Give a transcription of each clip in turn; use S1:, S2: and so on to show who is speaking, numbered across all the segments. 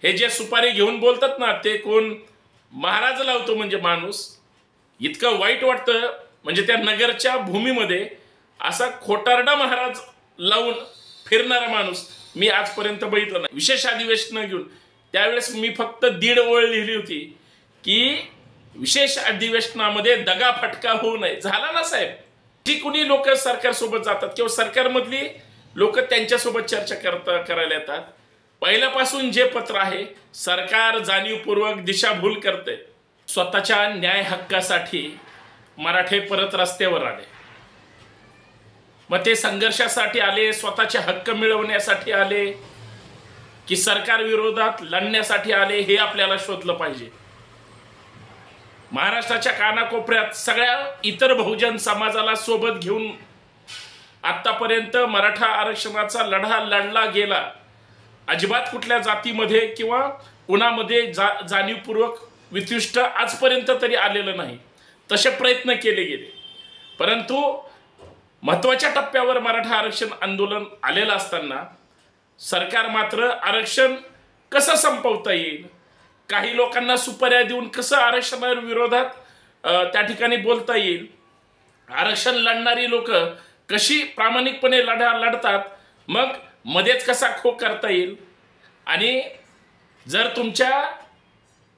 S1: हे जे सुपारी घेऊन बोलतात ना ते कोण महाराज लावतो म्हणजे माणूस इतकं वाईट वाटतं। म्हणजे त्या नगरच्या भूमीमध्ये असा खोटारडा महाराज लावून फिरणारा माणूस मी आजपर्यंत बघितला नाही। विशेष अधिवेशन घेऊन त्यावेळेस मी फक्त 1.5 ओळ लिहिली होती की विशेष अधिवेशनामध्ये दगा फटका होऊ नये। झाला ना साहेब, जी कुणी लोक सरकार सोबत जातात किंवा सरकारमधली लोक त्यांच्यासोबत चर्चा करायला येतात, पहिल्यापासून जे पत्र आहे सरकार जाणीवपूर्वक दिशाभूल करते। स्वतःच्या न्याय हक्कासाठी मराठे परत रस्त्यावर आले, मग ते संघर्षासाठी आले, स्वतःचे हक्क मिळवण्यासाठी आले की सरकार विरोधात लढण्यासाठी आले हे आपल्याला शोधलं पाहिजे। महाराष्ट्राच्या कानाकोपऱ्यात सगळ्या इतर बहुजन समाजाला सोबत घेऊन आतापर्यंत मराठा आरक्षणाचा लढा लढला गेला। अजिबात कुठल्या जातीमध्ये किंवा कुणामध्ये जाणीवपूर्वक वितुष्ट आजपर्यंत तरी आलेलं नाही। तसे प्रयत्न केले गेले, परंतु महत्त्वाच्या टप्प्यावर मराठा आरक्षण आंदोलन आलेलं असताना सरकार मात्र आरक्षण कसं संपवता येईल, काही लोकांना सुपाऱ्या देऊन कसं आरक्षणाविरोधात त्या ठिकाणी बोलता येईल, आरक्षण लढणारी लोक कशी प्रामाणिकपणे लढा लढतात, मग मध्येच कसा खो करता येईल। आणि जर तुमच्या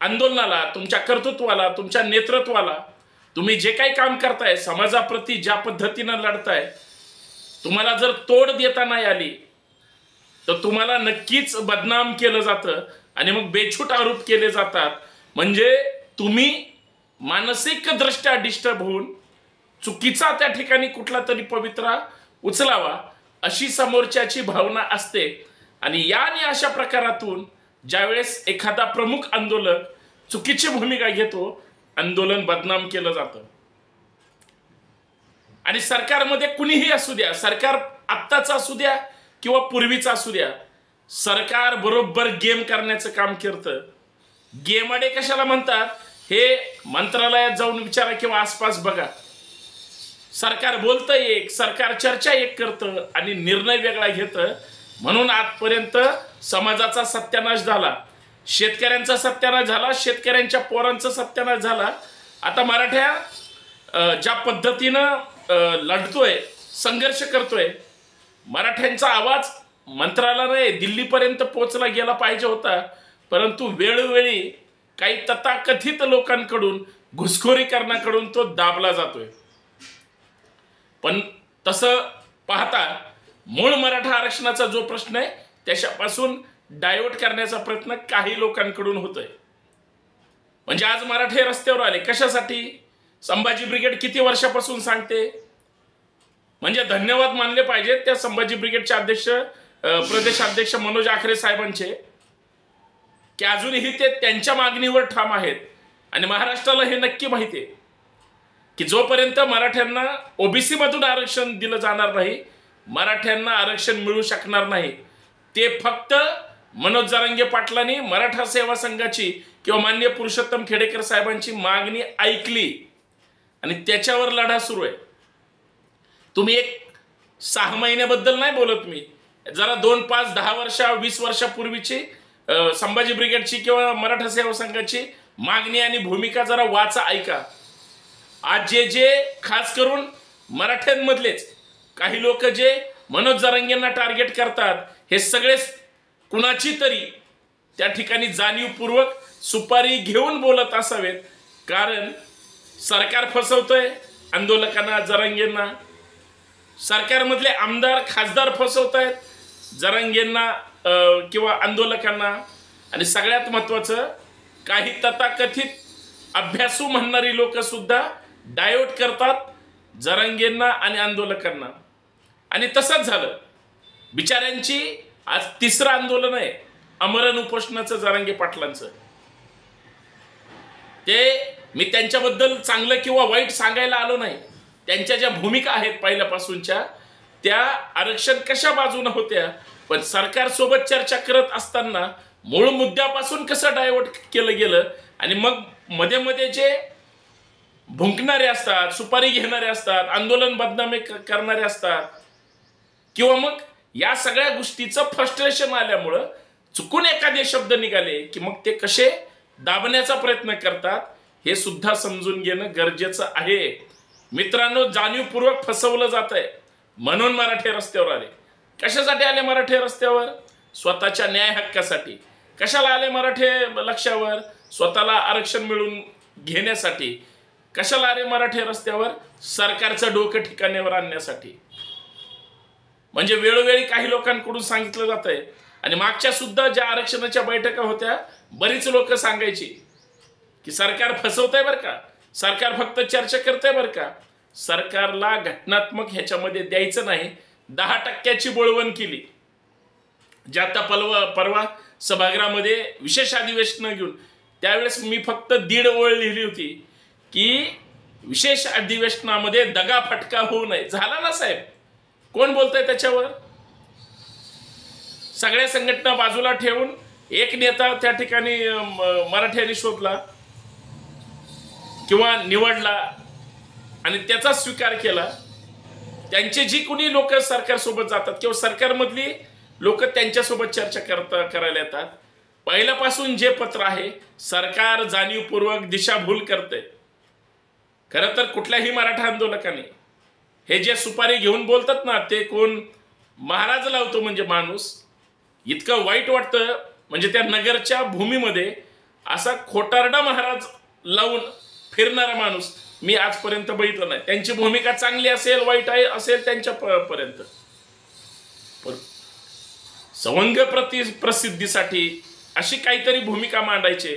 S1: आंदोलनाला, तुमच्या कर्तृत्वाला, तुमच्या नेतृत्वाला, तुम्ही जे काही काम करताय, समाजाप्रती ज्या पद्धतीनं लढताय, तुम्हाला जर तोड देता नाही आली तर तुम्हाला नक्कीच बदनाम केलं जातं आणि मग बेछूट आरोप केले जातात। म्हणजे तुम्ही मानसिक दृष्ट्या डिस्टर्ब होऊन चुकीचा त्या ठिकाणी कुठला तरी पवित्रा उचलावा अशी समोरच्याची भावना असते। आणि याने अशा प्रकारातून ज्यावेळेस एखादा प्रमुख आंदोलक चुकीची भूमिका घेतो, आंदोलन बदनाम केलं जातं। आणि सरकारमध्ये कुणीही असू द्या, सरकार आत्ताचा असू द्या किंवा पूर्वीचा असू द्या, सरकार बरोबर गेम करण्याचं काम करतं। गेमाडे कशाला म्हणतात हे मंत्रालयात जाऊन विचारा किंवा आसपास बघा। सरकार बोलतं एक, सरकार चर्चा एक करतं आणि निर्णय वेगळा घेतं। म्हणून आजपर्यंत समाजाचा सत्यानाश झाला, शेतकऱ्यांचा सत्यानाश झाला, शेतकऱ्यांच्या पोरांचा सत्यानाश झाला। आता मराठा ज्या पद्धतीनं लढतोय, संघर्ष करतोय, मराठ्यांचा आवाज मंत्रालयाने दिल्लीपर्यंत पोहोचला गेला पाहिजे होता, परंतु वेळोवेळी काही तथाकथित लोकांकडून, घुसखोरीकरणाकडून तो दाबला जातोय। पण तसं पाहता मूळ मराठा आरक्षणाचा जो प्रश्न आहे त्याच्यापासून डायव्हर्ट करण्याचा प्रयत्न काही लोकांकडून होतोय। म्हणजे आज मराठे रस्त्यावर आले कशासाठी? संभाजी ब्रिगेड किती वर्षापासून सांगते, म्हणजे धन्यवाद मानले पाहिजे त्या संभाजी ब्रिगेडचे अध्यक्ष, प्रदेशाध्यक्ष मनोज आखरे साहेबांचे, की अजूनही ते त्यांच्या मागणीवर ठाम आहेत। आणि महाराष्ट्राला हे नक्की माहिती आहे की जोपर्यंत मराठ्यांना ओबीसी मधून आरक्षण दिलं जाणार नाही, मराठ्यांना आरक्षण मिळू शकणार नाही। ते फक्त मनोज जरांगे पाटलांनी मराठा सेवा संघाची किंवा माननीय पुरुषोत्तम खेडेकर साहेबांची मागणी ऐकली आणि त्याच्यावर लढा सुरू आहे। तुम्ही एक 6 महिन्याबद्दल नाही बोलत मी, जरा 2, 5, 10 वर्ष, 20 वर्षापूर्वीची संभाजी ब्रिगेडची किंवा मराठा सेवा संघाची मागणी आणि भूमिका जरा वाचा, ऐका। आज जे खास करून मराठ्यांमधलेच काही लोक जे मनोज जरांगेंना टार्गेट करतात, हे सगळेच कुणाची तरी त्या ठिकाणी जाणीवपूर्वक सुपारी घेऊन बोलत असावेत। कारण सरकार फसवतोय आंदोलकांना, जरांगेंना, सरकारमधले आमदार खासदार फसवतायत जरांगेंना किंवा आंदोलकांना। आणि सगळ्यात महत्त्वाचं, काही तथाकथित अभ्यासू म्हणणारी लोक सुद्धा डायव्हर्ट करतात जरांगेंना आणि आंदोलकांना। आणि तसंच झालं, बिचाऱ्यांची आज 3रं आंदोलन आहे अमरण उपोषणाचं जरांगे पाटलांचं। ते मी त्यांच्याबद्दल चांगलं किंवा वाईट सांगायला आलो नाही, त्यांच्या ज्या भूमिका आहेत पहिल्यापासूनच्या त्या आरक्षण कशा बाजूने होत्या, पण सरकारसोबत चर्चा करत असताना मूळ मुद्द्यापासून कसं डायव्हर्ट केलं गेलं आणि मग मध्ये मध्ये जे भुंकणारे असतात, सुपारी घेणारे असतात, आंदोलन बदनामी करणारे असतात, किंवा मग या सगळ्या गोष्टीचं फ्रस्ट्रेशन आल्यामुळं चुकून एखादे शब्द निघाले की मग ते कसे दाबण्याचा प्रयत्न करतात हे सुद्धा समजून घेणं गरजेचं आहे. मित्रांनो, जाणीवपूर्वक फसवलं जात आहे म्हणून मराठे रस्त्यावर आले. कशासाठी आले मराठे रस्त्यावर? स्वतःच्या न्याय हक्कासाठी. कशाला आले मराठे लक्षावर? स्वतःला आरक्षण मिळवून घेण्यासाठी. कशाला आले मराठे रस्त्यावर? सरकारचं डोकं ठिकाण्यावर आणण्यासाठी. म्हणजे वेळोवेळी काही लोकांकडून सांगितलं जात आहे आणि मागच्या सुद्धा ज्या आरक्षणाच्या बैठका होत्या बरीच लोक सांगायची की सरकार फसवतंय बरं का, सरकार फक्त चर्चा करतंय बरं का. सरकारला घटनात्मक ह्याच्यामध्ये द्यायचं नाही. 10% बोळवण केली. जे आता परवा सभागृहामध्ये विशेष अधिवेशन घेऊन त्यावेळेस मी फक्त 1.5 ओळ लिहिली होती की विशेष अधिवेशनामध्ये दगा फटका होऊ नये. झाला ना साहेब? कोण बोलतंय त्याच्यावर? सगळ्या संघटना बाजूला ठेवून एक नेता त्या ठिकाणी मराठ्यांनी शोधला किंवा निवडला आणि त्याचा स्वीकार केला. त्यांचे जी कुणी लोक सरकारसोबत जातात किंवा सरकारमधली लोक त्यांच्यासोबत चर्चा करायला येतात. पहिल्यापासून जे पत्र आहे सरकार जाणीवपूर्वक दिशाभूल करते. खरं तर कुठल्याही मराठा आंदोलकाने हे जे सुपारी घेऊन बोलतात ना ते कोण महाराज लावतो म्हणजे माणूस इतकं वाईट वाटतं. म्हणजे त्या नगरच्या भूमीमध्ये असा खोटारडा महाराज लावून फिरणारा माणूस मी आजपर्यंत बघितलं नाही. त्यांची भूमिका चांगली असेल वाईट आहे असेल त्यांच्या पर्यंत, पण सवंग प्रसिद्धीसाठी अशी काहीतरी भूमिका मांडायचे.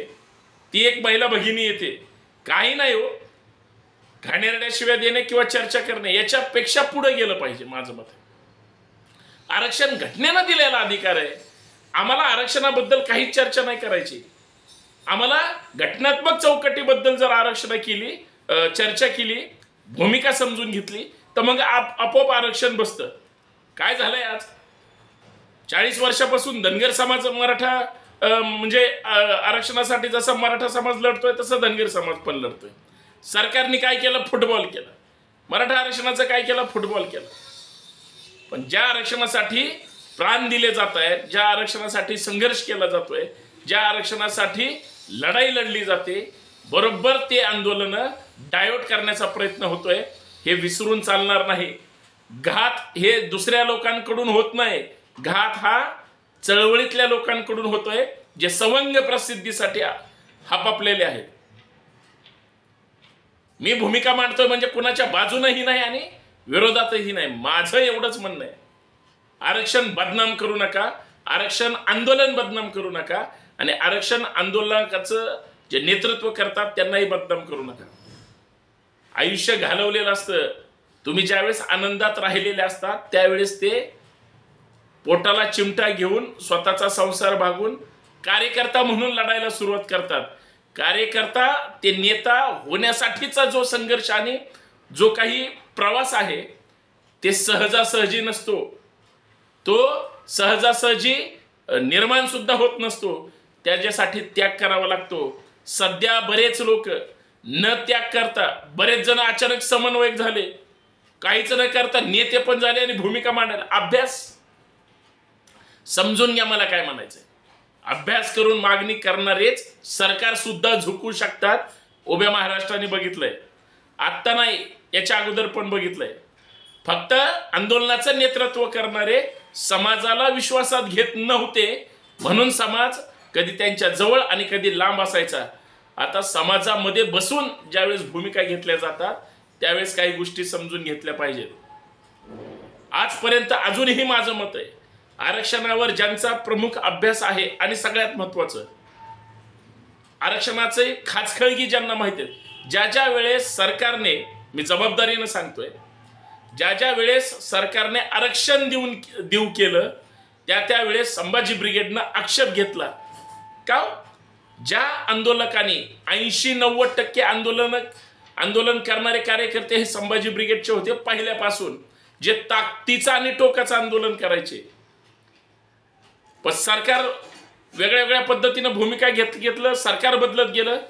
S1: ती एक महिला भगिनी येते, काही नाही हो, घाणेरड्याशिवाय देणे किंवा चर्चा करणे याच्यापेक्षा पुढे गेलं पाहिजे. माझं मत आरक्षण घटनेनं दिलेला अधिकार आहे. आम्हाला आरक्षणाबद्दल काहीच चर्चा नाही करायची. आम्हाला घटनात्मक चौकटीबद्दल जर आरक्षण केली, चर्चा केली, भूमिका समजून घेतली तर मग आपोआप आरक्षण बसतं. काय झालंय आज 40 वर्षापासून धनगर समाज मराठा म्हणजे आरक्षणासाठी जसा मराठा समाज लढतोय तसं धनगर समाज पण लढतोय. सरकारने काय केलं? फुटबॉल केलं. मराठा आरक्षणाचं काय केलं? फुटबॉल केलं. पण ज्या आरक्षणासाठी प्राण दिले जात आहेत, ज्या आरक्षणासाठी संघर्ष केला जातोय, ज्या आरक्षणासाठी लढाई लढली जाते, बरोबर ते आंदोलन डायव्हर्ट करण्याचा प्रयत्न होतोय. हे विसरून चालणार नाही. घात हे दुसऱ्या लोकांकडून होत नाही. घात हा चळवळीतल्या लोकांकडून होतोय जे सवंग प्रसिद्धीसाठी हापापलेले आहेत. मी भूमिका मांडतोय म्हणजे कुणाच्या बाजूनही नाही आणि विरोधातही नाही. माझं एवढंच म्हणणं आहे, आरक्षण बदनाम करू नका, आरक्षण आंदोलन बदनाम करू नका आणि आरक्षण आंदोलनाचं जे नेतृत्व करतात त्यांनाही बदनाम करू नका. आयुष्य घालवलेलं असतं. तुम्ही ज्यावेळेस आनंदात राहिलेले असतात त्यावेळेस ते पोटाला चिमटा घेऊन स्वतःचा संसार भागून कार्यकर्ता म्हणून लढायला सुरुवात करतात. कार्यकर्ता ते नेता होण्यासाठीचा जो संघर्ष आणि जो काही प्रवास आहे ते सहजासहजी नसतो. तो सहजासहजी निर्माण सुद्धा होत नसतो. त्याच्यासाठी त्याग करावा लागतो. सध्या बरेच लोक न त्याग करता बरेच जण अचानक समन्वयक झाले, काहीच न करता नेते पण झाले आणि भूमिका मांडायला. अभ्यास समजून घ्या मला काय म्हणायचंय. अभ्यास करून मागणी करणारेच सरकार सुद्धा झुकू शकतात. उभ्या महाराष्ट्राने बघितलंय, आत्ता नाही याच्या अगोदर पण बघितलंय. फक्त आंदोलनाचं नेतृत्व करणारे समाजाला विश्वासात घेत नव्हते म्हणून समाज कधी त्यांच्या जवळ आणि कधी लांब असायचा. आता समाजामध्ये बसून ज्यावेळेस भूमिका घेतल्या जातात त्यावेळेस काही गोष्टी समजून घेतल्या पाहिजेत. आजपर्यंत अजूनही माझं मत आहे, आरक्षणावर ज्यांचा प्रमुख अभ्यास आहे आणि सगळ्यात महत्वाचं आरक्षणाचे खाचखळगी ज्यांना माहिती आहे, ज्या वेळेस सरकारने, मी जबाबदारीनं सांगतोय, ज्या वेळेस सरकारने आरक्षण देऊ केलं त्या वेळेस संभाजी ब्रिगेडनं आक्षेप घेतला. का? ज्या आंदोलकांनी 80-90% आंदोलन करणारे कार्यकर्ते हे संभाजी ब्रिगेडचे होते पहिल्यापासून, जे ताकदीचं आणि टोकाचं आंदोलन करायचे. पण सरकार वेगळ्या पद्धतीनं भूमिका घेतलं, सरकार बदलत गेलं.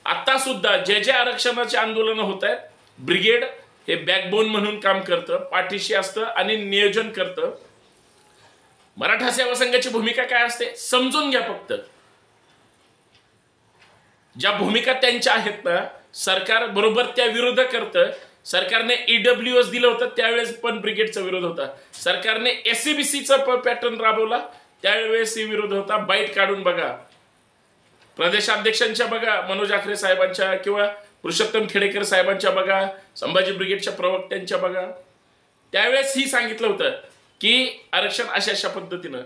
S1: आता सुद्धा जे आरक्षणाचे आंदोलन होत आहेत, ब्रिगेड हे बॅकबोन म्हणून काम करतं, पाठीशी असतं आणि नियोजन करतं. मराठा सेवा संघाची भूमिका काय असते समजून घ्या. फक्त ज्या भूमिका त्यांच्या आहेत ना, सरकार बरोबर त्या विरोध करतं. सरकारने EWS दिलं होतं त्यावेळेस पण ब्रिगेडचा विरोध होता. सरकारने SCBCचा पॅटर्न राबवला त्यावेळेस विरोध होता. बाईट काढून बघा, प्रदेशाध्यक्षांच्या बघा, मनोज आखरे साहेबांच्या किंवा पुरुषोत्तम खेडेकर साहेबांच्या बघा, संभाजी ब्रिगेडच्या प्रवक्त्यांच्या बघा. त्यावेळेस ही सांगितलं होतं की आरक्षण अशा अशा पद्धतीनं.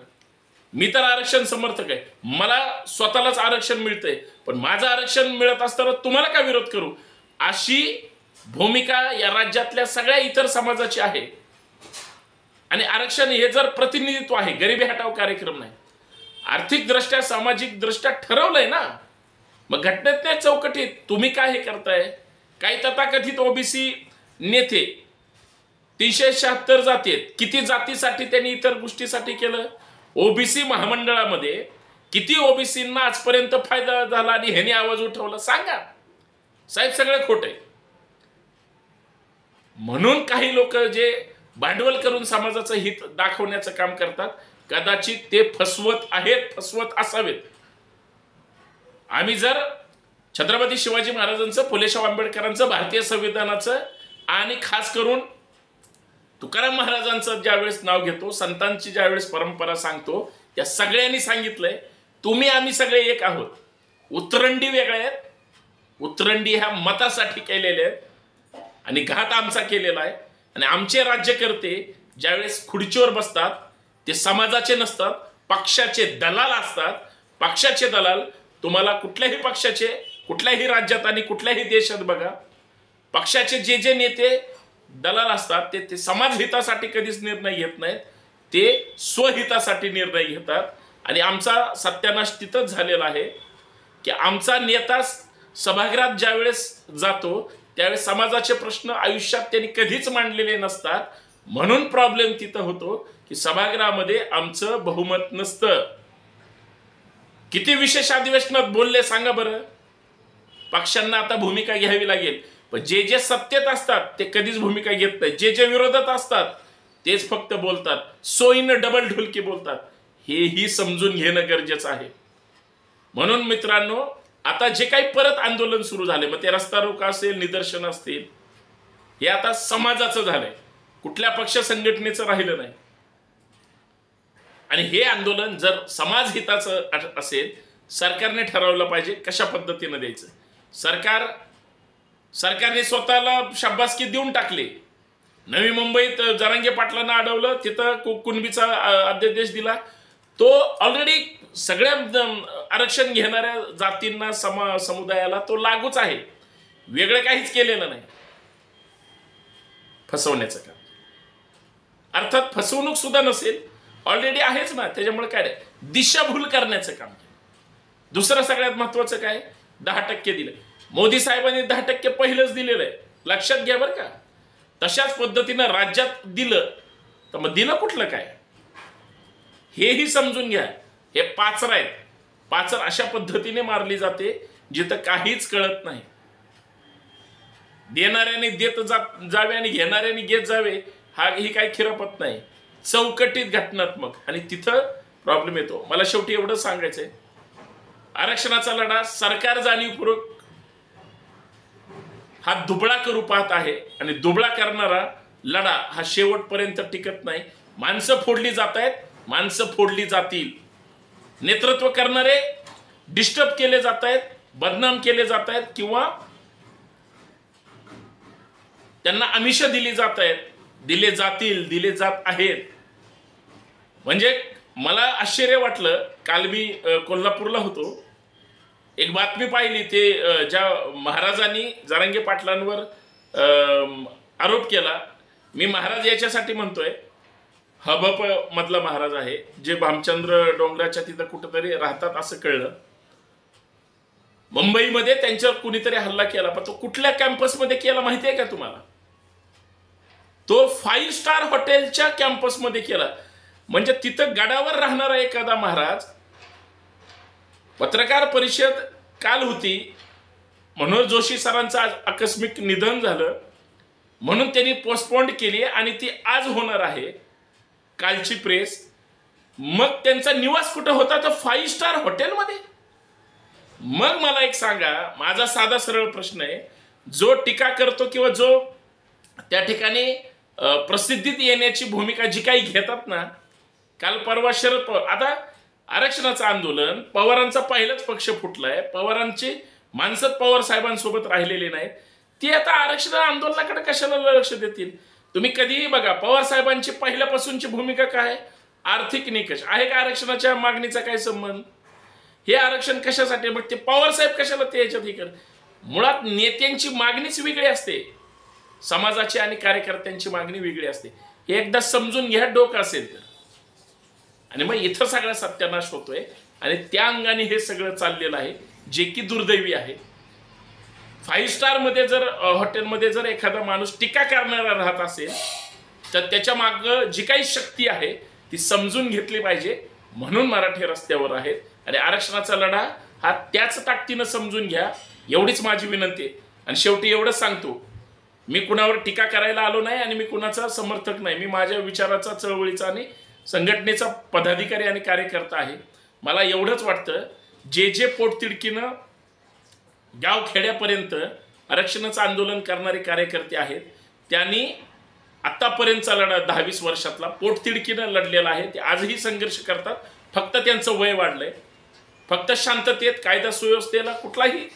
S1: मी तर आरक्षण समर्थक आहे, मला स्वतःलाच आरक्षण मिळतंय, पण माझं आरक्षण मिळत असताना तुम्हाला का विरोध करू, अशी भूमिका या राज्यातल्या सगळ्या इतर समाजाची आहे. आणि आरक्षण हे जर प्रतिनिधित्व आहे, गरिबी हटाव कार्यक्रम नाही, आर्थिक दृष्ट्या सामाजिक दृष्ट्या ठरवलंय ना, मग घटनेतल्या चौकटीत तुम्ही काय हे करताय. काही तथाकथित ओबीसी नेते 376 जाती आहेत, किती जातीसाठी त्यांनी इतर गोष्टीसाठी केलं. ओबीसी महामंडळामध्ये किती ओबीसींना आजपर्यंत फायदा झाला आणि ह्याने आवाज उठवला सांगा. साहेब सगळं खोट आहे. म्हणून काही लोक जे भांडवल करून समाजाचं हित दाखवण्याचं काम करतात, कदाचित ते फसवत आहेत, फसवत असावेत. आम्ही जर छत्रपती शिवाजी महाराजांचं, फुलेशाह आंबेडकरांचं, भारतीय संविधानाचं आणि खास करून तुकाराम महाराजांचं ज्यावेळेस नाव घेतो, संतांची ज्यावेळेस परंपरा सांगतो, त्या सगळ्यांनी सांगितलंय तुम्ही आम्ही सगळे एक आहोत. उतरंडी वेगळ्या आहेत, उतरंडी ह्या मतासाठी केलेले आहेत आणि घात आमचा केलेला आहे. आणि आमचे राज्यकर्ते ज्यावेळेस खुर्चीवर बसतात ते समाजाचे नसतात, पक्षाचे दलाल असतात. पक्षाचे दलाल तुम्हाला कुठल्याही पक्षाचे कुठल्याही राज्यात आणि कुठल्याही देशात बघा, पक्षाचे जे जे नेते दलाल असतात ते समाज हितासाठी कधीच निर्णय घेत नाहीत, ते स्वहितासाठी निर्णय घेतात. आणि आमचा सत्यानाश तिथंच झालेला आहे की आमचा नेता सभागृहात ज्यावेळेस जातो त्यावेळेस समाजाचे प्रश्न आयुष्यात त्यांनी कधीच मांडलेले नसतात. म्हणून प्रॉब्लेम तिथं होतो की सभागृहामध्ये आमचं बहुमत नसतं. किती विशेष अधिवेशनात बोलले सांगा बरं. पक्षांना आता भूमिका घ्यावी लागेल, पण जे जे सत्तेत असतात ते कधीच भूमिका घेत नाहीत. जे जे विरोधात असतात तेच फक्त बोलतात, सोयीनं डबल ढुलकी बोलतात. हेही समजून घेणं गरजेचं आहे. म्हणून मित्रांनो, आता जे काही परत आंदोलन सुरू झाले, मग ते रस्ता रोका असेल, निदर्शन असतील, हे आता समाजाचं झालंय, कुठल्या पक्ष संघटनेचं राहिलं नाही. आणि हे आंदोलन जर समाज हिताचं असेल, सरकारने ठरवलं पाहिजे कशा पद्धतीनं द्यायचं. सरकारने स्वतःला शाबासकी देऊन टाकले. नवी मुंबईत जरांगे पाटलांना अडवलं, तिथं कुणबीचा अध्यादेश दिला. तो ऑलरेडी सगळ्या आरक्षण घेणाऱ्या जातींना समुदायाला तो लागूच आहे, वेगळं काहीच केलेलं नाही. फसवण्याचं काम, अर्थात फसवणूक सुद्धा नसेल, ऑलरेडी आहेच ना, त्याच्यामुळे काय दिशाभूल करण्याचं काम. दुसरं सगळ्यात महत्वाचं काय, 10% दिलं. मोदी साहेबांनी 10% पहिलंच दिलेलं आहे, लक्षात घ्या बरं का. तशाच पद्धतीनं राज्यात दिलं तर मग दिलं कुठलं काय, हेही समजून घ्या. हे पाचर आहेत. पाचर अशा पद्धतीने मारली जाते जिथं काहीच कळत नाही. देणाऱ्याने देत जावे आणि घेणाऱ्याने घेत जावे, ही काही खिरपत नाही, चौकटीत घटनात्मक. आणि तिथं प्रॉब्लेम येतो. मला शेवटी एवढं सांगायचंय, आरक्षणाचा लढा सरकार जाणीवपूर्वक हा दुबळा करू पाहत आहे. आणि दुबळा करणारा लढा हा शेवटपर्यंत टिकत नाही. माणसं फोडली जात आहेत, माणसं फोडली जातील. नेतृत्व करणारे डिस्टर्ब केले जात आहेत, बदनाम केले जात आहेत, किंवा त्यांना आमिष दिली जात आहेत, दिले जातील, दिले जात आहेत. म्हणजे मला आश्चर्य वाटलं, काल मी कोल्हापूरला होतो, एक बातमी पाहिली. ते ज्या महाराजांनी जरांगे पाटलांवर आरोप केला, मी महाराज याच्यासाठी म्हणतोय, हबप मधला महाराज आहे, जे भामचंद्र डोंगराच्या तिथं कुठंतरी राहतात असं कळलं. मुंबईमध्ये त्यांच्यावर कुणीतरी हल्ला केला, पण तो कुठल्या कॅम्पसमध्ये केला माहिती आहे का तुम्हाला? तो 5 स्टार हॉटेलच्या कॅम्पसमध्ये केला. म्हणजे तिथं गडावर राहणारा एखादा महाराज. पत्रकार परिषद काल होती, मनोज जोशी सरांचं आज आकस्मिक निधन झालं म्हणून त्यांनी पोस्टपोन्ड केली आणि ती आज होणार आहे. कालची प्रेस मग त्यांचा निवास कुठं होता? तर 5 स्टार हॉटेलमध्ये. मग मला एक सांगा, माझा साधा सरळ प्रश्न आहे, जो टीका करतो किंवा जो त्या ठिकाणी प्रसिद्धीत येण्याची भूमिका जी काही घेतात ना, काल परवा शरद पवार, आता आरक्षणाचं आंदोलन, पवारांचा पहिलाच पक्ष फुटलाय, पवारांची माणसं पवार साहेबांसोबत राहिलेली नाहीत, ती आता आरक्षण आंदोलनाकडे कशाला लक्ष देतील? तुम्ही कधीही बघा, पवार साहेबांची पहिल्यापासूनची भूमिका काय? आर्थिक निकष आहे का आरक्षणाच्या मागणीचा काय संबंध? हे आरक्षण कशासाठी? मग ते पवार साहेब कशाला ते याच्यात हे कर? मुळात नेत्यांची मागणीच वेगळी असते, समाजाची आणि कार्यकर्त्यांची मागणी वेगळी असते. हे एकदा समजून घ्या डोकं असेल तर. आणि मग इथं सगळा सत्यानाश होतोय आणि त्या अंगाने हे सगळं चाललेलं आहे, जे की दुर्दैवी आहे. 5 स्टार मध्ये जर हॉटेलमध्ये जर एखादा माणूस टीका करणारा राहत असेल तर त्याच्या मागं जी काही शक्ती आहे ती समजून घेतली पाहिजे. म्हणून मराठी रस्त्यावर आहेत आणि आरक्षणाचा लढा हा त्याच ताकदीनं समजून घ्या, एवढीच माझी विनंती आहे. आणि शेवटी एवढंच सांगतो, मी कुणावर टीका करायला आलो नाही आणि मी कुणाचा समर्थक नाही. मी माझ्या विचाराचा, चळवळीचा आणि संघटनेचा पदाधिकारी आणि कार्यकर्ता आहे. मला एवढंच वाटतं, जे पोटतिडकीनं गाव खेड्यापर्यंत आरक्षणाचं आंदोलन करणारे कार्यकर्ते आहेत, त्यांनी आत्तापर्यंतचा लढा 10-20 वर्षातला पोटतिडकीनं लढलेला आहे. ते आजही संघर्ष करतात, फक्त त्यांचं वय वाढलंय. फक्त शांततेत, कायदा सुव्यवस्थेला कुठलाही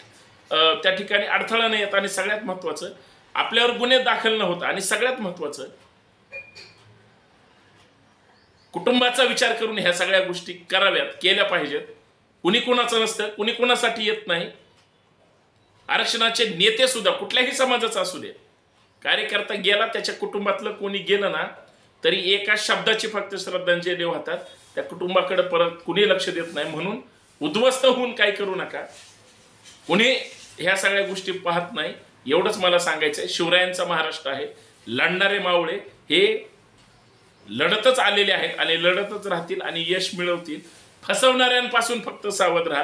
S1: त्या ठिकाणी अडथळा नाही येत. आणि सगळ्यात महत्त्वाचं, आपल्यावर गुन्हे दाखल न होता, आणि सगळ्यात महत्त्वाचं, कुटुंबाचा विचार करून ह्या सगळ्या गोष्टी कराव्यात, केल्या पाहिजेत. कुणी कुणाचं नसतं, कुणी कुणासाठी येत नाही. आरक्षणाचे नेते सुद्धा कुठल्याही समाजाचा असू दे, कार्यकर्ता गेला, त्याच्या कुटुंबातलं कोणी गेलं ना, तरी एका शब्दाची फक्त श्रद्धांजली वाहतात. त्या कुटुंबाकडे परत कुणी लक्ष देत नाही. म्हणून उद्ध्वस्त होऊन काही करू नका. कुणी ह्या सगळ्या गोष्टी पाहत नाही, एवढंच मला सांगायचं आहे. शिवरायांचा महाराष्ट्र आहे. लढणारे मावळे हे लढतच आलेले आहेत आणि लढतच राहतील आणि यश मिळवतील. फसवणाऱ्यांपासून फक्त सावध राहा,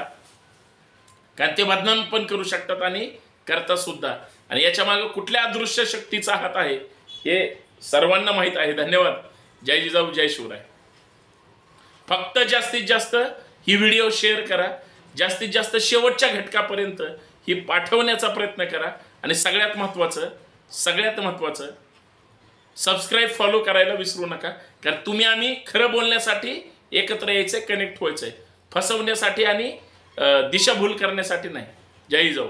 S1: कारण ते बदनाम पण करू शकतात आणि करतात सुद्धा. आणि याच्या मागे कुठल्या अदृश्य शक्तीचा हात आहे हे सर्वांना माहीत आहे. धन्यवाद. जय जिजाऊ, जय शिवराय. फक्त जास्तीत जास्त ही व्हिडिओ शेअर करा, जास्तीत जास्त शेवटच्या घटकापर्यंत ही पाठवण्याचा प्रयत्न करा. आणि सगळ्यात महत्त्वाचं सबस्क्राईब, फॉलो करायला विसरू नका. कारण तुम्ही आम्ही खरं बोलण्यासाठी एकत्र यायचंय, कनेक्ट व्हायचंय, फसवण्यासाठी आणि दिशाभूल करण्यासाठी नाही. जय जिजाऊ.